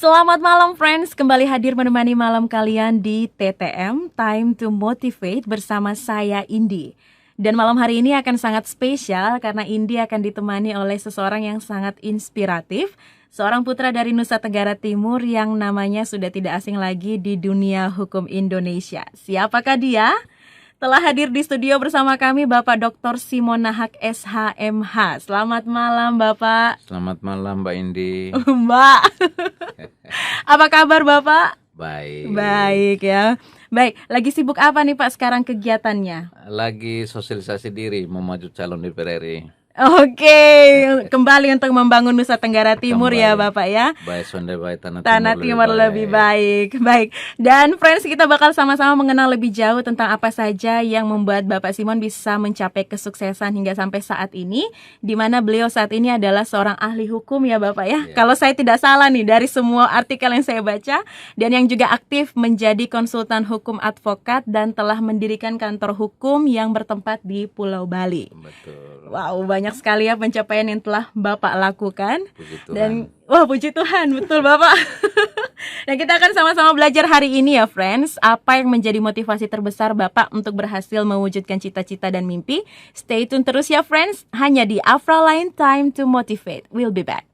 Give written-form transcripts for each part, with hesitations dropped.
Selamat malam friends, kembali hadir menemani malam kalian di TTM, Time to Motivate bersama saya Indi. Dan malam hari ini akan sangat spesial karena Indi akan ditemani oleh seseorang yang sangat inspiratif. Seorang putra dari Nusa Tenggara Timur yang namanya sudah tidak asing lagi di dunia hukum Indonesia. Siapakah dia? Telah hadir di studio bersama kami Bapak Dr. Simon Nahak SHMH. Selamat malam Bapak. Selamat malam Mbak Indi. Mbak. Apa kabar Bapak? Baik. Baik ya. Baik, lagi sibuk apa nih Pak sekarang kegiatannya? Lagi sosialisasi diri mau maju calon DPR RI. Oke, kembali untuk membangun Nusa Tenggara Timur Kembali. ya Bapak ya. Baik Sonde baik Tanah Timur lebih baik. Baik. Dan friends, kita bakal sama-sama mengenal lebih jauh tentang apa saja yang membuat Bapak Simon bisa mencapai kesuksesan hingga sampai saat ini, di mana beliau saat ini adalah seorang ahli hukum ya Bapak ya. Kalau saya tidak salah nih dari semua artikel yang saya baca, dan yang juga aktif menjadi konsultan hukum advokat dan telah mendirikan kantor hukum yang bertempat di Pulau Bali. Betul. Wow, banyak sekali ya pencapaian yang telah Bapak lakukan. Puji Tuhan. Dan wah, puji Tuhan, betul Bapak. Dan kita akan sama-sama belajar hari ini ya friends, apa yang menjadi motivasi terbesar Bapak untuk berhasil mewujudkan cita-cita dan mimpi. Stay tune terus ya friends, hanya di Afraline Time to Motivate. We'll be back.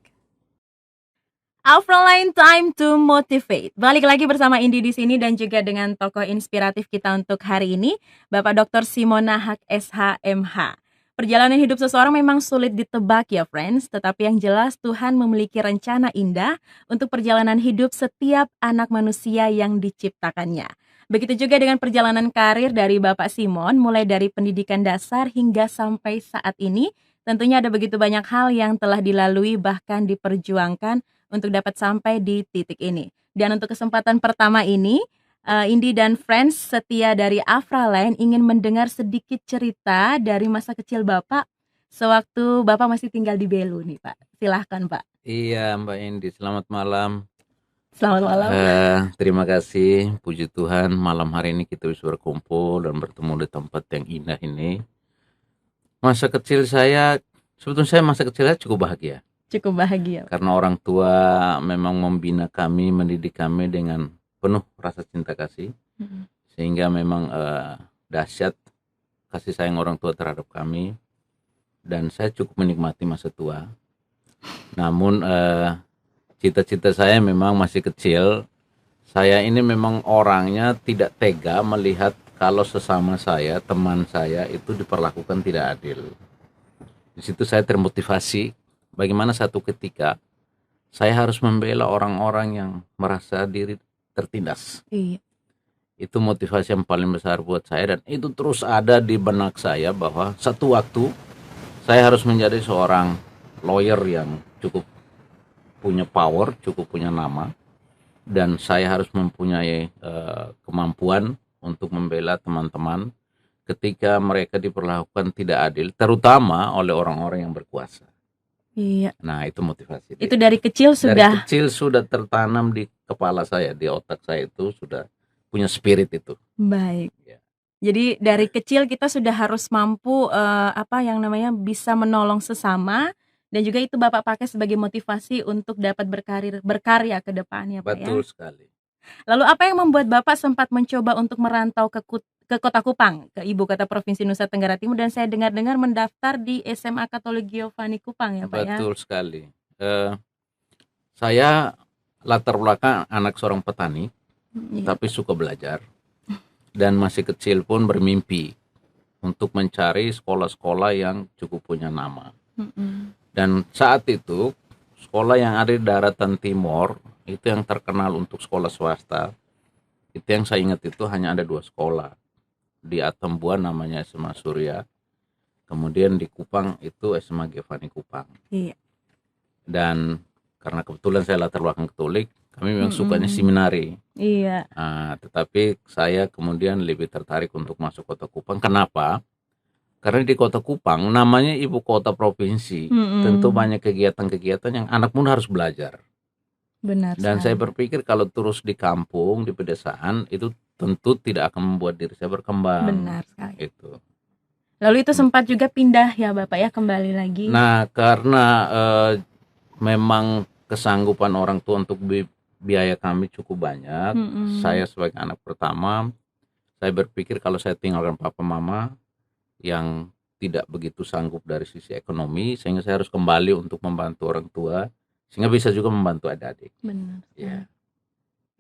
Afraline Time to Motivate. Balik lagi bersama Indi di sini dan juga dengan tokoh inspiratif kita untuk hari ini, Bapak Dr. Simon Nahak SHMH. Perjalanan hidup seseorang memang sulit ditebak ya friends, tetapi yang jelas Tuhan memiliki rencana indah untuk perjalanan hidup setiap anak manusia yang diciptakannya. Begitu juga dengan perjalanan karir dari Bapak Simon, mulai dari pendidikan dasar hingga sampai saat ini, tentunya ada begitu banyak hal yang telah dilalui bahkan diperjuangkan untuk dapat sampai di titik ini. Dan untuk kesempatan pertama ini, Indi dan friends setia dari Afraline ingin mendengar sedikit cerita dari masa kecil Bapak sewaktu Bapak masih tinggal di Belu nih Pak. Silahkan Pak. Iya Mbak Indi, selamat malam. Selamat malam. Terima kasih, puji Tuhan malam hari ini kita bisa berkumpul dan bertemu di tempat yang indah ini. Masa kecil saya, sebetulnya masa kecil saya cukup bahagia. Cukup bahagia. Karena orang tua memang membina kami, mendidik kami dengan penuh rasa cinta kasih, sehingga memang dahsyat kasih sayang orang tua terhadap kami, dan saya cukup menikmati masa tua. Namun cita-cita saya memang masih kecil. Saya ini memang orangnya tidak tega melihat kalau sesama saya, teman saya itu diperlakukan tidak adil. Di situ saya termotivasi bagaimana satu ketika saya harus membela orang-orang yang merasa diri tertindas. Iya. Itu motivasi yang paling besar buat saya, dan itu terus ada di benak saya bahwa satu waktu saya harus menjadi seorang lawyer yang cukup punya power, cukup punya nama, dan saya harus mempunyai kemampuan untuk membela teman-teman ketika mereka diperlakukan tidak adil, terutama oleh orang-orang yang berkuasa. Iya. Nah, itu motivasi. Itu dari kecil sudah. Dari kecil sudah tertanam di kepala saya, di otak saya, itu sudah punya spirit itu. Baik. Ya. Jadi dari kecil kita sudah harus mampu bisa menolong sesama, dan juga itu Bapak pakai sebagai motivasi untuk dapat berkarya ke depannya Pak. Betul ya. sekali. Lalu apa yang membuat Bapak sempat mencoba untuk merantau ke Kota Kupang, ke ibu kota Provinsi Nusa Tenggara Timur, dan saya dengar-dengar mendaftar di SMA Katolik Giovanni Kupang ya Pak ya? Betul sekali. Saya latar belakang anak seorang petani, tapi suka belajar, dan masih kecil pun bermimpi untuk mencari sekolah-sekolah yang cukup punya nama. Dan saat itu sekolah yang ada di daratan timur itu yang terkenal untuk sekolah swasta, itu yang saya ingat itu hanya ada 2 sekolah. Di Atambua namanya SMA Surya, kemudian di Kupang itu SMA Giovanni Kupang. Iya. Dan karena kebetulan saya latar belakang Katolik, kami memang sukanya seminari. Iya. Tetapi saya kemudian lebih tertarik untuk masuk Kota Kupang. Kenapa? Karena di Kota Kupang namanya ibu kota provinsi, tentu banyak kegiatan-kegiatan yang anak muda harus belajar. Benar. Dan saya berpikir kalau terus di kampung, di pedesaan, itu tentu tidak akan membuat diri saya berkembang. Benar sekali. Itu. Lalu itu sempat juga pindah ya Bapak ya, kembali lagi. Nah, karena memang kesanggupan orang tua untuk biaya kami cukup banyak. Saya sebagai anak pertama, saya berpikir kalau saya tinggalkan papa mama yang tidak begitu sanggup dari sisi ekonomi, sehingga saya harus kembali untuk membantu orang tua, sehingga bisa juga membantu adik-adik. Benar. Ya.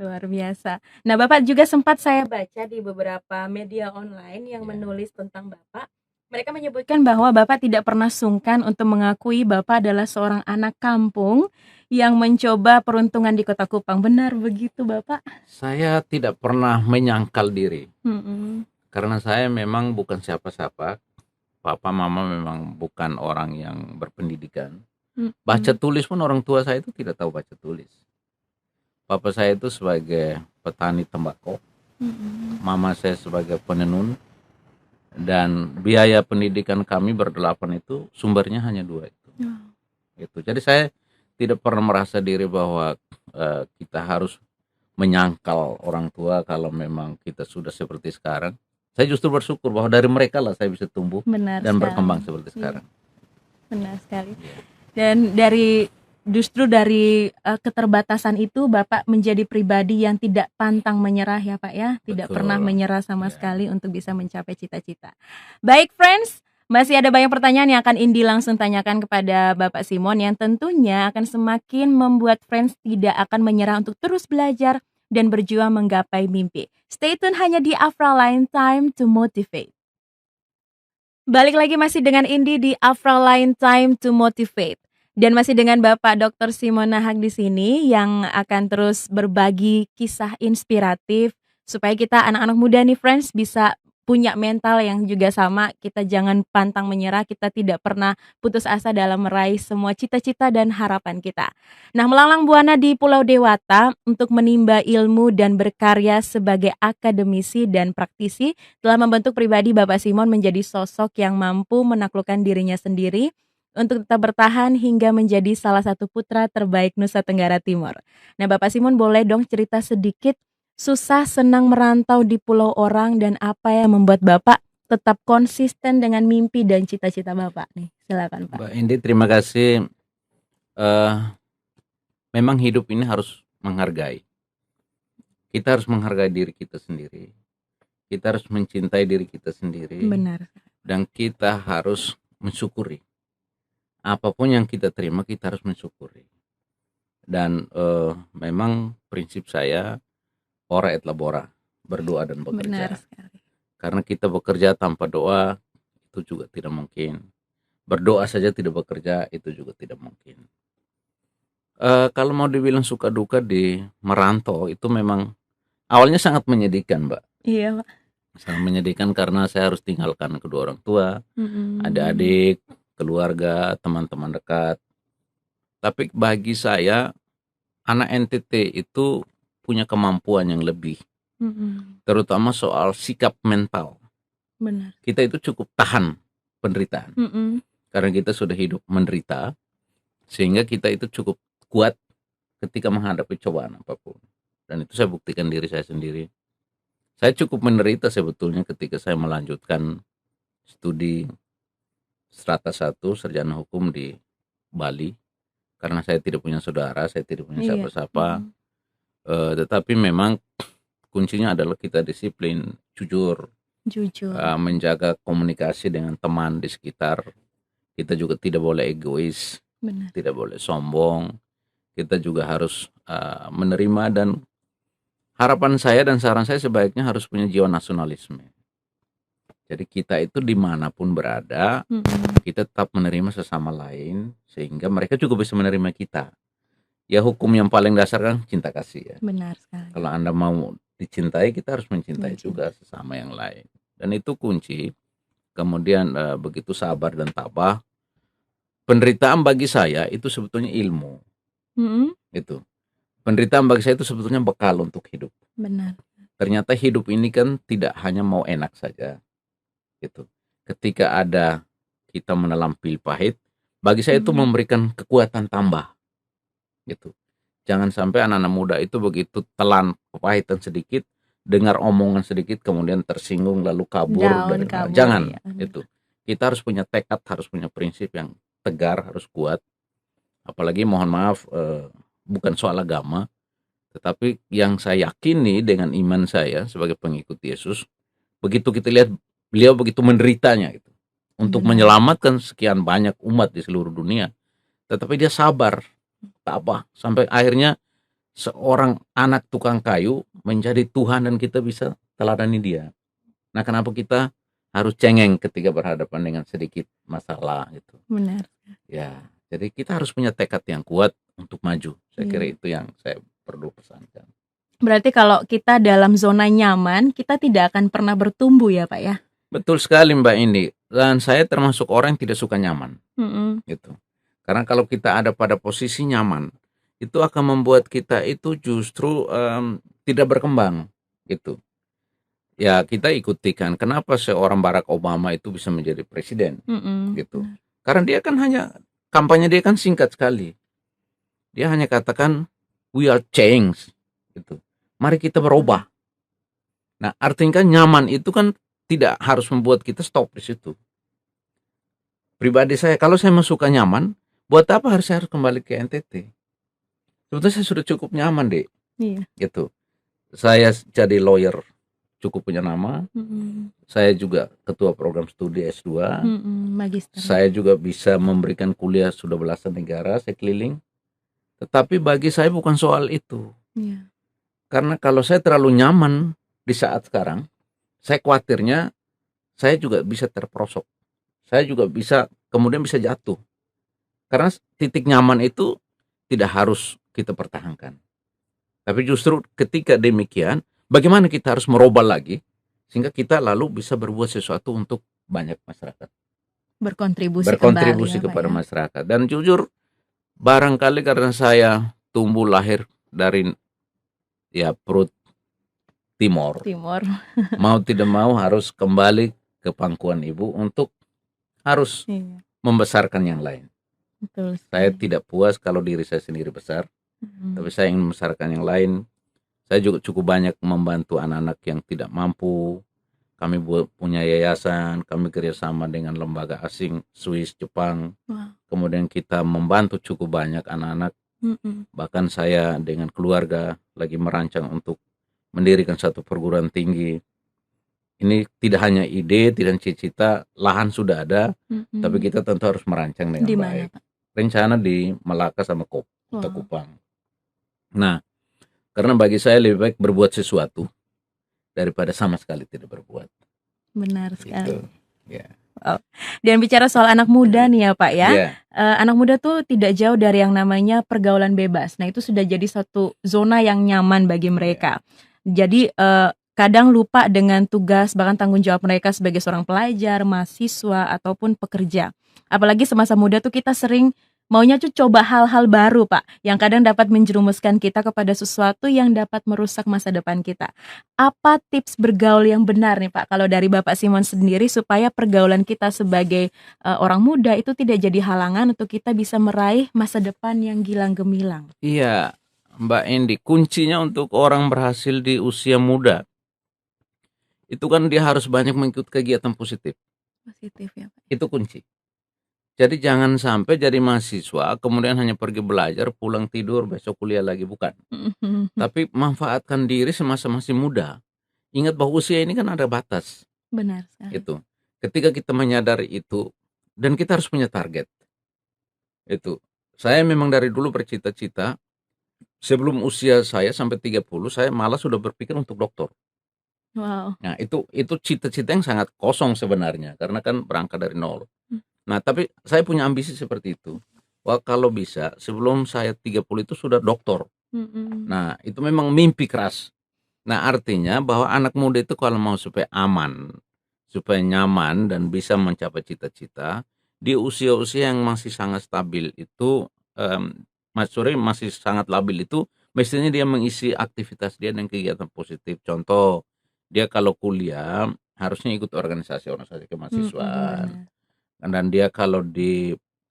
Luar biasa. Nah, Bapak juga sempat saya baca di beberapa media online yang menulis tentang Bapak. Mereka menyebutkan bahwa Bapak tidak pernah sungkan untuk mengakui Bapak adalah seorang anak kampung yang mencoba peruntungan di Kota Kupang. Benar begitu, Bapak? Saya tidak pernah menyangkal diri, Mm-mm. karena saya memang bukan siapa-siapa. Papa mama memang bukan orang yang berpendidikan. Baca tulis pun orang tua saya itu tidak tahu baca tulis. Papa saya itu sebagai petani tembakau, mama saya sebagai penenun, dan biaya pendidikan kami berdelapan itu sumbernya hanya 2 itu. Itu. Jadi saya tidak pernah merasa diri bahwa kita harus menyangkal orang tua kalau memang kita sudah seperti sekarang. Saya justru bersyukur bahwa dari mereka lah saya bisa tumbuh Benar dan sekali. berkembang seperti sekarang. Benar sekali. Dan justru dari keterbatasan itu Bapak menjadi pribadi yang tidak pantang menyerah ya Pak ya, tidak Betul. pernah menyerah sama sekali untuk bisa mencapai cita-cita. Baik friends, masih ada banyak pertanyaan yang akan Indi langsung tanyakan kepada Bapak Simon yang tentunya akan semakin membuat friends tidak akan menyerah untuk terus belajar dan berjuang menggapai mimpi. Stay tune hanya di Afraline Time to Motivate. Balik lagi masih dengan Indi di Afraline Time to Motivate. Dan masih dengan Bapak Dr. Simon Nahak di sini yang akan terus berbagi kisah inspiratif supaya kita anak-anak muda nih friends bisa punya mental yang juga sama. Kita jangan pantang menyerah, kita tidak pernah putus asa dalam meraih semua cita-cita dan harapan kita. Nah, melanglang buana di Pulau Dewata untuk menimba ilmu dan berkarya sebagai akademisi dan praktisi telah membentuk pribadi Bapak Simon menjadi sosok yang mampu menaklukkan dirinya sendiri untuk tetap bertahan hingga menjadi salah satu putra terbaik Nusa Tenggara Timur. Nah, Bapak Simon boleh dong cerita sedikit susah senang merantau di pulau orang dan apa yang membuat Bapak tetap konsisten dengan mimpi dan cita-cita Bapak nih. Silakan Pak. Mbak Indi, terima kasih. Memang hidup ini harus menghargai. Kita harus menghargai diri kita sendiri. Kita harus mencintai diri kita sendiri. Benar. Dan kita harus mensyukuri. Apapun yang kita terima kita harus mensyukuri. Dan memang prinsip saya ora et labora, berdoa dan bekerja. Benar sekali. Karena kita bekerja tanpa doa itu juga tidak mungkin. Berdoa saja tidak bekerja itu juga tidak mungkin. Kalau mau dibilang suka duka di merantau itu memang awalnya sangat menyedihkan, Mbak. Iya Pak. Sangat menyedihkan karena saya harus tinggalkan kedua orang tua, adik-adik, keluarga, teman-teman dekat. Tapi bagi saya anak NTT itu punya kemampuan yang lebih, terutama soal sikap mental. Benar. Kita itu cukup tahan penderitaan, karena kita sudah hidup menderita, sehingga kita itu cukup kuat ketika menghadapi cobaan apapun. Dan itu saya buktikan diri saya sendiri. Saya cukup menderita sebetulnya ketika saya melanjutkan studi Strata 1 sarjana hukum di Bali, karena saya tidak punya saudara, saya tidak punya siapa-siapa. Tetapi memang kuncinya adalah kita disiplin, jujur, menjaga komunikasi dengan teman di sekitar. Kita juga tidak boleh egois. Benar. Tidak boleh sombong. Kita juga harus menerima, dan harapan saya dan saran saya sebaiknya harus punya jiwa nasionalisme. Jadi kita itu dimanapun berada, kita tetap menerima sesama lain, sehingga mereka juga bisa menerima kita. Ya hukum yang paling dasar kan cinta kasih ya. Benar sekali. Kalau Anda mau dicintai, kita harus mencintai juga sesama yang lain. Dan itu kunci. Kemudian begitu sabar dan tabah. Penderitaan bagi saya itu sebetulnya ilmu. Itu. Penderitaan bagi saya itu sebetulnya bekal untuk hidup. Benar. Ternyata hidup ini kan tidak hanya mau enak saja. Gitu. Ketika ada kita menelan pil pahit, bagi saya itu memberikan kekuatan tambah. Gitu. Jangan sampai anak-anak muda itu begitu telan kepahitan sedikit, dengar omongan sedikit kemudian tersinggung lalu kabur. Jangan. Ya. Itu. Kita harus punya tekad, harus punya prinsip yang tegar, harus kuat. Apalagi mohon maaf, bukan soal agama, Tetapi yang saya yakini dengan iman saya sebagai pengikut Yesus, begitu kita lihat beliau begitu menderitanya itu untuk Benar. menyelamatkan sekian banyak umat di seluruh dunia, tetapi dia sabar, tabah sampai akhirnya seorang anak tukang kayu menjadi Tuhan dan kita bisa teladani dia. Nah, kenapa kita harus cengeng ketika berhadapan dengan sedikit masalah gitu? Benar. Ya, jadi kita harus punya tekad yang kuat untuk maju. Saya kira Iya. itu yang saya perlu pesankan. Berarti kalau kita dalam zona nyaman, kita tidak akan pernah bertumbuh ya Pak ya? Betul sekali Mbak Indi. Dan saya termasuk orang yang tidak suka nyaman Mm-mm. gitu. Karena kalau kita ada pada posisi nyaman, itu akan membuat kita itu justru tidak berkembang gitu. Ya, kita ikutikan kenapa seorang Barack Obama itu bisa menjadi presiden Mm-mm. gitu. Karena dia kan hanya kampanye dia kan singkat sekali. Dia hanya katakan we are change gitu. Mari kita berubah. Nah, artinya kan nyaman itu kan tidak harus membuat kita stop di situ. Pribadi saya, kalau saya suka nyaman, buat apa saya harus kembali ke NTT? Sebetulnya saya sudah cukup nyaman deh, Iya. gitu. Saya jadi lawyer, cukup punya nama. Mm-mm. Saya juga ketua program studi S2. Mm-mm. Magister. Saya juga bisa memberikan kuliah sudah belasan negara, saya keliling. Tetapi bagi saya bukan soal itu. Iya. Karena kalau saya terlalu nyaman di saat sekarang, saya khawatirnya saya juga bisa terperosok. Saya juga bisa kemudian bisa jatuh. Karena titik nyaman itu tidak harus kita pertahankan. Tapi justru ketika demikian, bagaimana kita harus merubah lagi sehingga kita lalu bisa berbuat sesuatu untuk banyak masyarakat. Berkontribusi Berkontribusi kembali ya, Pak kepada ya? masyarakat. Dan jujur, barangkali karena saya tumbuh lahir dari perut Timor, Timur. mau tidak mau harus kembali ke pangkuan ibu untuk harus Iya, membesarkan yang lain. betul Saya sekali. tidak puas kalau diri saya sendiri besar, Mm-mm. tapi saya ingin membesarkan yang lain. Saya juga cukup banyak membantu anak-anak yang tidak mampu. Kami punya yayasan, kami kerjasama dengan lembaga asing, Swiss, Jepang. Wow. Kemudian kita membantu cukup banyak anak-anak. Mm-mm. Bahkan saya dengan keluarga lagi merancang untuk mendirikan satu perguruan tinggi. Ini tidak hanya ide, tidak cita-cita, lahan sudah ada, Mm-mm. tapi kita tentu harus merancang dengan Di mana, baik. Pak? Rencana di Malaka sama Kota Wow. Kupang. Nah, karena bagi saya lebih baik berbuat sesuatu daripada sama sekali tidak berbuat. Benar sekali. Gitu. Ya. Dan bicara soal anak muda nih ya Pak ya, Ya. anak muda tuh tidak jauh dari yang namanya pergaulan bebas. Nah itu sudah jadi satu zona yang nyaman bagi mereka. Jadi kadang lupa dengan tugas bahkan tanggung jawab mereka sebagai seorang pelajar, mahasiswa ataupun pekerja. Apalagi semasa muda tuh kita sering maunya tuh coba hal-hal baru Pak, yang kadang dapat menjerumuskan kita kepada sesuatu yang dapat merusak masa depan kita. Apa tips bergaul yang benar nih Pak, kalau dari Bapak Simon sendiri supaya pergaulan kita sebagai orang muda itu tidak jadi halangan untuk kita bisa meraih masa depan yang gilang gemilang? Iya, Mbak Endi, kuncinya untuk orang berhasil di usia muda itu kan dia harus banyak mengikuti kegiatan positif. Positif ya Pak. Itu kunci. Jadi jangan sampai jadi mahasiswa kemudian hanya pergi belajar, pulang tidur, besok kuliah lagi, bukan. Tapi manfaatkan diri semasa masih muda. Ingat bahwa usia ini kan ada batas. Benar sekali. Itu. Ketika kita menyadari itu dan kita harus punya target. Itu. Saya memang dari dulu bercita-cita sebelum usia saya sampai 30 saya malah sudah berpikir untuk doktor. Wow. Nah, itu cita-cita yang sangat kosong sebenarnya karena kan berangkat dari nol. Nah, tapi saya punya ambisi seperti itu. Wah, kalau bisa sebelum saya 30 itu sudah doktor. Nah, itu memang mimpi keras. Nah, artinya bahwa anak muda itu kalau mau supaya aman, supaya nyaman dan bisa mencapai cita-cita di usia-usia yang masih sangat stabil itu, masih sangat labil itu, mestinya dia mengisi aktivitas dia dengan kegiatan positif. Contoh, dia kalau kuliah harusnya ikut organisasi kemahasiswaan. Dan dia kalau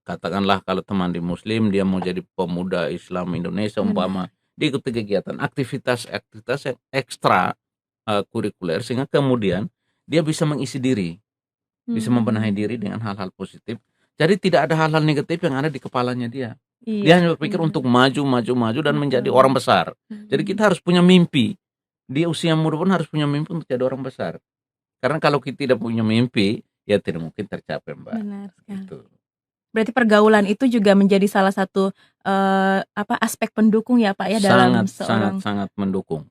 katakanlah kalau teman di Muslim dia mau jadi pemuda Islam Indonesia umpama, dia ikut kegiatan aktivitas yang ekstra kurikuler sehingga kemudian dia bisa mengisi diri, bisa membenahi diri dengan hal-hal positif. Jadi tidak ada hal-hal negatif yang ada di kepalanya dia. Dia Iya, hanya berpikir benar. untuk maju dan menjadi Betul. orang besar. Jadi kita harus punya mimpi. Di usia muda pun harus punya mimpi untuk jadi orang besar. Karena kalau kita tidak punya mimpi, ya tidak mungkin tercapai, Mbak. Benar sekali. Itu. Berarti pergaulan itu juga menjadi salah satu aspek pendukung ya Pak ya dalam seorang. Sangat mendukung.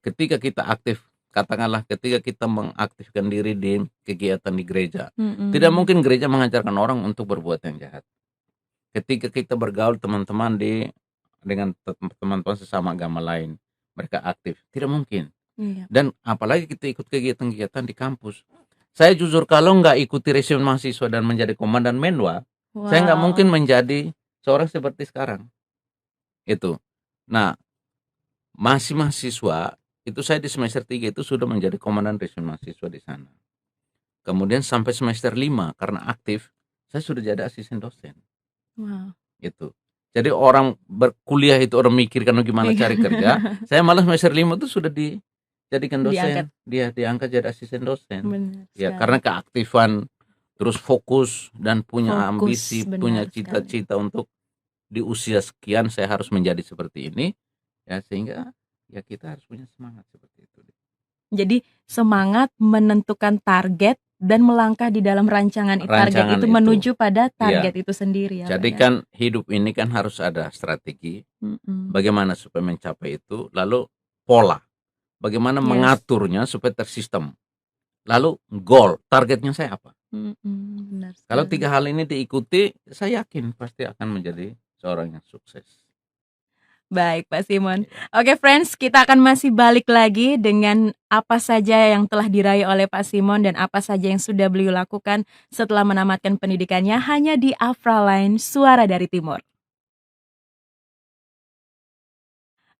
Ketika kita aktif, katakanlah ketika kita mengaktifkan diri di kegiatan di gereja, tidak mungkin gereja mengajarkan orang untuk berbuat yang jahat. Ketika kita bergaul teman-teman dengan teman-teman sesama agama lain, mereka aktif, tidak mungkin. Iya. Dan apalagi kita ikut kegiatan-kegiatan di kampus. Saya jujur kalau nggak ikuti resim mahasiswa dan menjadi komandan Menwa, saya nggak mungkin menjadi seorang seperti sekarang. Itu. Nah, masih mahasiswa, itu saya di semester 3 itu sudah menjadi komandan resim mahasiswa di sana. Kemudian sampai semester 5 karena aktif, saya sudah jadi asisten dosen. Wow. Gitu. Jadi orang berkuliah itu orang mikirkan gimana cari kerja. Saya malah semester 5 itu sudah dijadikan dosen. Dia diangkat jadi asisten dosen. Benar Ya, sekali. karena keaktifan, terus fokus dan punya Fokus, ambisi, benar punya sekali. cita-cita untuk di usia sekian saya harus menjadi seperti ini. Ya, sehingga ya kita harus punya semangat seperti itu. Jadi semangat menentukan target dan melangkah di dalam rancangan target itu menuju pada target itu sendiri ya. Jadi kan hidup ini kan harus ada strategi. Bagaimana supaya mencapai itu, lalu pola. Bagaimana mengaturnya supaya tersistem. Lalu goal, targetnya saya apa? Benar sekali. Kalau 3 hal ini diikuti, saya yakin pasti akan menjadi seorang yang sukses. Baik Pak Simon. Oke friends, kita akan masih balik lagi dengan apa saja yang telah diraih oleh Pak Simon dan apa saja yang sudah beliau lakukan setelah menamatkan pendidikannya hanya di Afraline Suara dari Timur.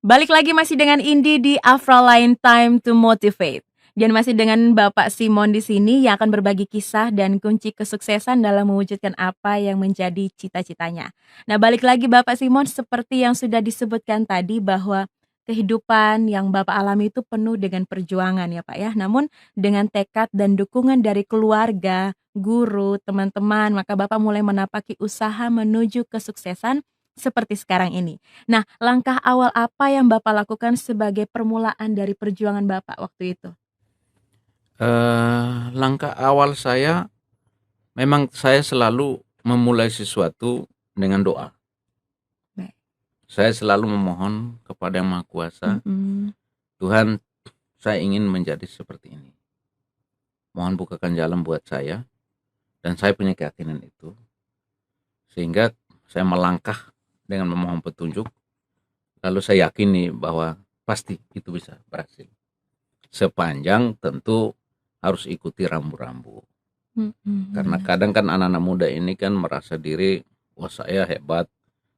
Balik lagi masih dengan Indi di Afraline Time to Motivate. Dan masih dengan Bapak Simon di sini yang akan berbagi kisah dan kunci kesuksesan dalam mewujudkan apa yang menjadi cita-citanya. Nah, balik lagi Bapak Simon, seperti yang sudah disebutkan tadi bahwa kehidupan yang Bapak alami itu penuh dengan perjuangan ya Pak ya. Namun dengan tekad dan dukungan dari keluarga, guru, teman-teman, maka Bapak mulai menapaki usaha menuju kesuksesan seperti sekarang ini. Nah, langkah awal apa yang Bapak lakukan sebagai permulaan dari perjuangan Bapak waktu itu? Langkah awal saya, memang saya selalu memulai sesuatu dengan doa. Saya selalu memohon kepada Yang Maha Kuasa, Tuhan, saya ingin menjadi seperti ini. Mohon bukakan jalan buat saya, dan saya punya keyakinan itu. Sehingga saya melangkah dengan memohon petunjuk, lalu saya yakini bahwa pasti itu bisa berhasil. Sepanjang tentu harus ikuti rambu-rambu. Karena kadang kan anak-anak muda ini kan merasa diri, wah saya hebat,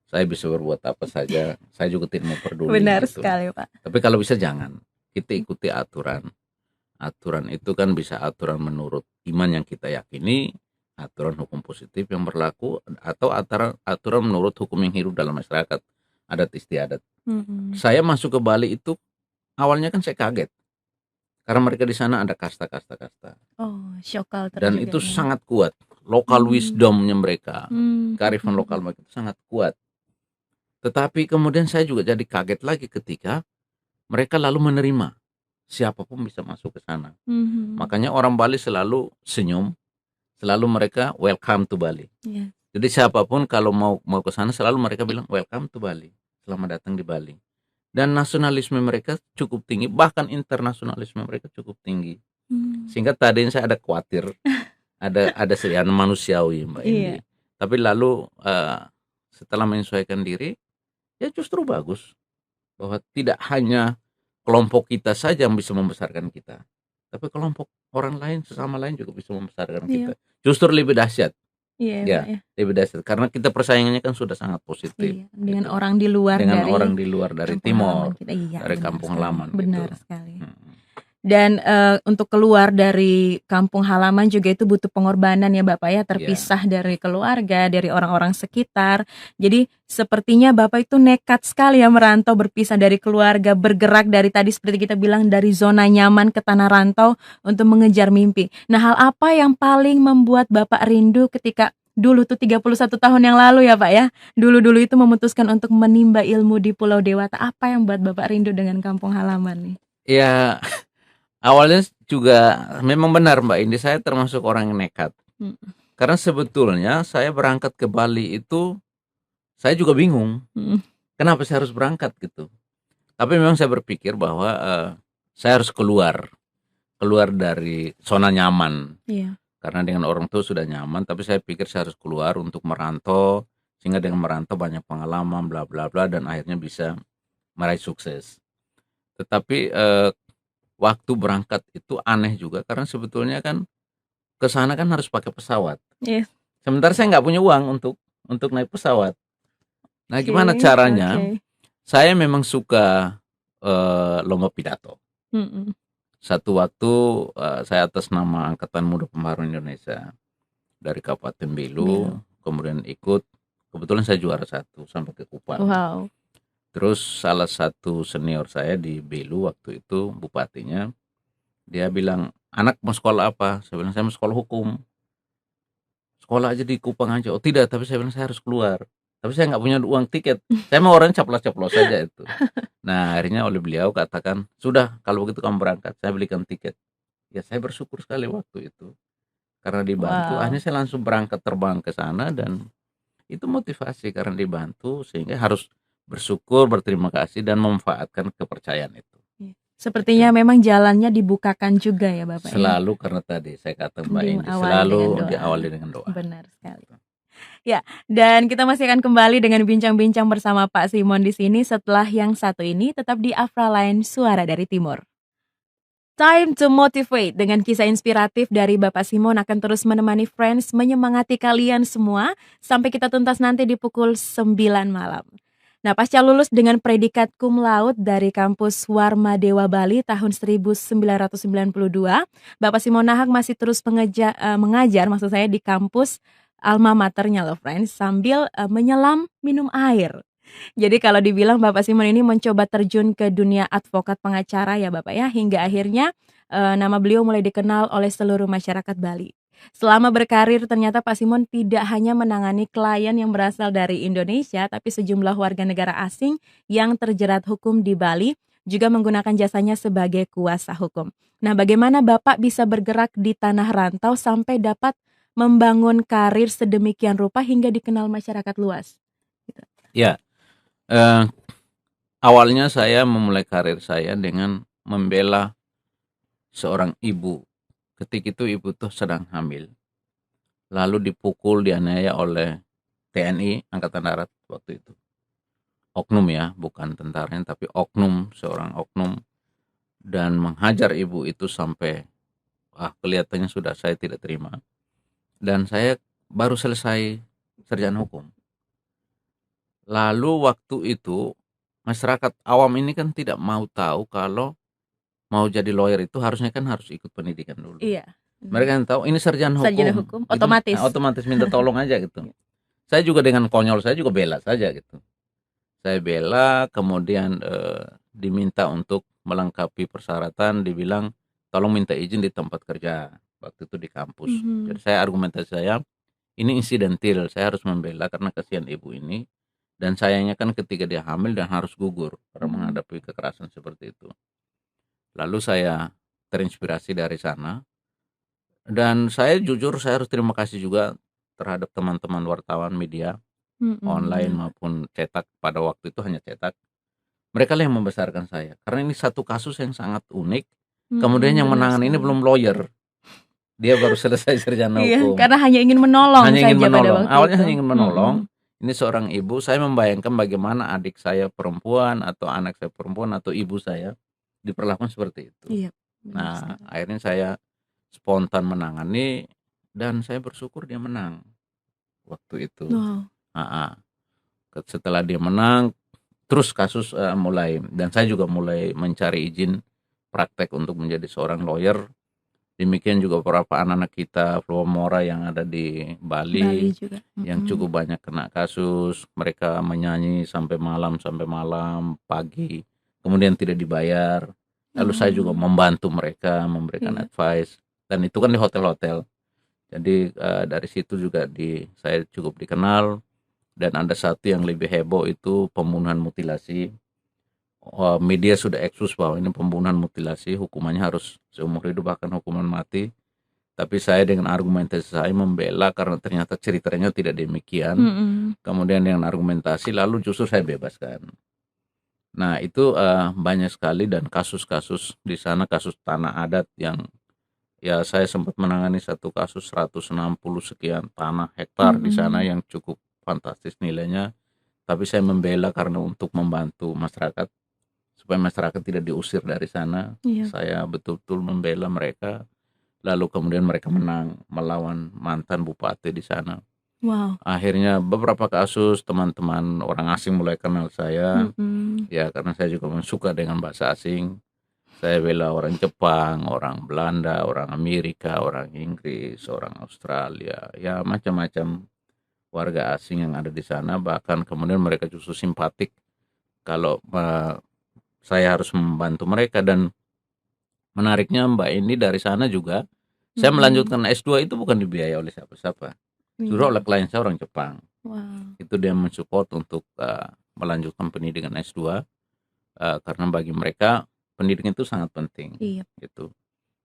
saya bisa berbuat apa saja, saya juga tidak mau peduli. Benar gitu. sekali Pak. Tapi kalau bisa jangan, kita ikuti aturan. Aturan itu kan bisa aturan menurut iman yang kita yakini, aturan hukum positif yang berlaku, atau aturan menurut hukum yang hidup dalam masyarakat, adat istiadat. Saya masuk ke Bali itu awalnya kan saya kaget. Karena mereka di sana ada kasta-kasta. Oh, shock culture. Dan itu sangat kuat. Lokal wisdomnya mereka, kearifan lokal mereka itu sangat kuat. Tetapi kemudian saya juga jadi kaget lagi ketika mereka lalu menerima siapapun bisa masuk ke sana. Makanya orang Bali selalu senyum, selalu mereka welcome to Bali. Jadi siapapun kalau mau ke sana selalu mereka bilang welcome to Bali, selamat datang di Bali. Dan nasionalisme mereka cukup tinggi, bahkan internasionalisme mereka cukup tinggi. Sehingga tadinya saya ada khawatir, ada sedikit manusiawi Mbak Indi. Tapi lalu setelah menyesuaikan diri, ya justru bagus bahwa tidak hanya kelompok kita saja yang bisa membesarkan kita, tapi kelompok orang lain sesama lain juga bisa membesarkan kita. Justru lebih dahsyat. Lebih dahsyat karena kita persaingannya kan sudah sangat positif dengan gitu. Orang di luar dari timur, dari kampung halaman. Benar sekali. Dan untuk keluar dari kampung halaman juga itu butuh pengorbanan ya Bapak ya, terpisah dari keluarga, dari orang-orang sekitar. Jadi sepertinya Bapak itu nekat sekali ya merantau, berpisah dari keluarga, bergerak dari tadi seperti kita bilang dari zona nyaman ke tanah rantau untuk mengejar mimpi. Nah, hal apa yang paling membuat Bapak rindu ketika dulu tuh 31 tahun yang lalu ya Pak ya. Dulu-dulu itu memutuskan untuk menimba ilmu di Pulau Dewata. Apa yang buat Bapak rindu dengan kampung halaman nih? Ya, awalnya juga memang benar Mbak Indi, saya termasuk orang yang nekat. Mhm. Karena sebetulnya saya berangkat ke Bali itu, saya juga bingung, Mhm. kenapa saya harus berangkat gitu. Tapi memang saya berpikir bahwa saya harus keluar dari zona nyaman. Iya. Karena dengan orang tua sudah nyaman, tapi saya pikir saya harus keluar untuk merantau, sehingga dengan merantau banyak pengalaman, bla bla bla, dan akhirnya bisa meraih sukses. Tetapi waktu berangkat itu aneh juga, karena sebetulnya kan ke sana kan harus pakai pesawat. Iya. Sementara saya nggak punya uang untuk naik pesawat. Nah, gimana Oke, caranya? oke. Saya memang suka lomba pidato. Mhm. Satu waktu saya atas nama Angkatan Muda Pembaharuan Indonesia dari Kabupaten Belu, Belu. kemudian ikut, kebetulan saya juara 1 sampai ke Kupang. Wow. Terus salah satu senior saya di Belu waktu itu, bupatinya, dia bilang, "Anak mau sekolah apa?" Saya bilang, "Saya mau sekolah hukum." "Sekolah aja di Kupang aja." "Oh tidak," tapi saya bilang, "saya harus keluar." Tapi saya nggak punya uang tiket. Saya mau orangnya caplos-caplos saja itu. Nah, akhirnya oleh beliau katakan, "Sudah, kalau begitu kamu berangkat, saya belikan tiket." Ya saya bersyukur sekali waktu itu. Karena dibantu, akhirnya Wow. saya langsung berangkat terbang ke sana, dan itu motivasi karena dibantu, sehingga harus bersyukur, berterima kasih, dan memanfaatkan kepercayaan itu. Iya. Gitu. Sepertinya memang jalannya dibukakan juga ya Bapak ya? Selalu, karena tadi saya kata Mbak Indi, Diawali selalu dengan doa. diawali dengan doa. Benar sekali. Ya, dan kita masih akan kembali dengan bincang-bincang bersama Pak Simon di sini setelah yang satu ini tetap di Afra Line Suara dari Timur. Time to motivate dengan kisah inspiratif dari Bapak Simon akan terus menemani Friends menyemangati kalian semua sampai kita tuntas nanti di pukul 9 malam. Nah, pasca lulus dengan predikat cum laude dari kampus Warma Dewa Bali tahun 1992, Bapak Simon Nahak masih terus mengajar maksud saya di kampus alma maternya loh Friends sambil menyelam minum air. Jadi kalau dibilang Bapak Simon ini mencoba terjun ke dunia advokat pengacara ya Bapak ya, hingga akhirnya nama beliau mulai dikenal oleh seluruh masyarakat Bali. Selama berkarir ternyata Pak Simon tidak hanya menangani klien yang berasal dari Indonesia, tapi sejumlah warga negara asing yang terjerat hukum di Bali juga menggunakan jasanya sebagai kuasa hukum. Nah, bagaimana Bapak bisa bergerak di tanah rantau sampai dapat membangun karir sedemikian rupa hingga dikenal masyarakat luas? Gitu. Ya, eh, awalnya saya memulai karir saya dengan membela seorang ibu. Ketika itu ibu tuh sedang hamil, lalu dipukul, dianiaya oleh TNI Angkatan Darat waktu itu. Oknum ya, bukan tentaranya, tapi oknum, seorang oknum, dan menghajar ibu itu sampai kelihatannya sudah saya tidak terima. Dan saya baru selesai sarjana hukum. Lalu waktu itu masyarakat awam ini kan tidak mau tahu kalau mau jadi lawyer itu harusnya kan harus ikut pendidikan dulu. Iya. Mereka kan tahu ini sarjana Sarjana hukum, hukum itu otomatis. otomatis minta tolong aja gitu. Saya juga dengan konyol saya juga bela saja gitu. Saya bela, kemudian diminta untuk melengkapi persyaratan, dibilang tolong minta izin di tempat kerja waktu itu di kampus. Jadi saya argumentasi saya, ini insidentil, saya harus membela karena kasihan ibu ini, dan sayangnya kan ketika dia hamil dan harus gugur karena menghadapi kekerasan seperti itu. Lalu saya terinspirasi dari sana, dan saya jujur saya harus terima kasih juga terhadap teman-teman wartawan media online Benar. maupun cetak. Pada waktu itu hanya cetak. Mereka lah yang membesarkan saya, karena ini satu kasus yang sangat unik. Kemudian yang Benar menangani ini sekali. belum lawyer, dia baru selesai sarjana Iya, hukum. karena hanya ingin menolong Hanya ingin saja pada menolong, waktu awalnya itu. hanya ingin menolong. Ini seorang ibu, saya membayangkan bagaimana adik saya perempuan atau anak saya perempuan atau ibu saya diperlakukan seperti itu. Iya, benar Nah, sekali. akhirnya saya spontan menangani, dan saya bersyukur dia menang waktu itu. Wow. Setelah dia menang, terus kasus mulai, dan saya juga mulai mencari izin praktek untuk menjadi seorang lawyer. Demikian juga beberapa anak-anak kita Flowamora yang ada di Bali Bali juga. yang cukup banyak kena kasus. Mereka menyanyi sampai malam, pagi, kemudian tidak dibayar. Lalu saya juga membantu mereka, memberikan Iya. advice, dan itu kan di hotel-hotel. Jadi dari situ juga saya cukup dikenal, dan ada satu yang lebih heboh itu pembunuhan mutilasi. Media sudah ekspos bahwa ini pembunuhan mutilasi, hukumannya harus seumur hidup bahkan hukuman mati. Tapi saya dengan argumentasi saya membela karena ternyata ceritanya tidak demikian. Kemudian dengan argumentasi lalu justru saya bebaskan. Nah itu banyak sekali, dan kasus-kasus di sana, kasus tanah adat yang ya saya sempat menangani satu kasus 160 sekian tanah hektar di sana yang cukup fantastis nilainya. Tapi saya membela karena untuk membantu masyarakat supaya masyarakat tidak diusir dari sana. Saya betul-betul membela mereka. Lalu kemudian mereka menang melawan mantan bupati di sana. Wow. Akhirnya beberapa kasus teman-teman orang asing mulai kenal saya. Ya karena saya juga suka dengan bahasa asing. Saya bela orang Jepang, orang Belanda, orang Amerika, orang Inggris, orang Australia, ya macam-macam warga asing yang ada di sana. Bahkan kemudian mereka justru simpatik kalau saya harus membantu mereka. Dan menariknya Mbak ini dari sana juga saya melanjutkan S2 itu bukan dibiayai oleh siapa-siapa, justru oleh klien saya orang Jepang. Itu dia mensupport untuk melanjutkan pendidikan S2 karena bagi mereka pendidikan itu sangat penting. Gitu.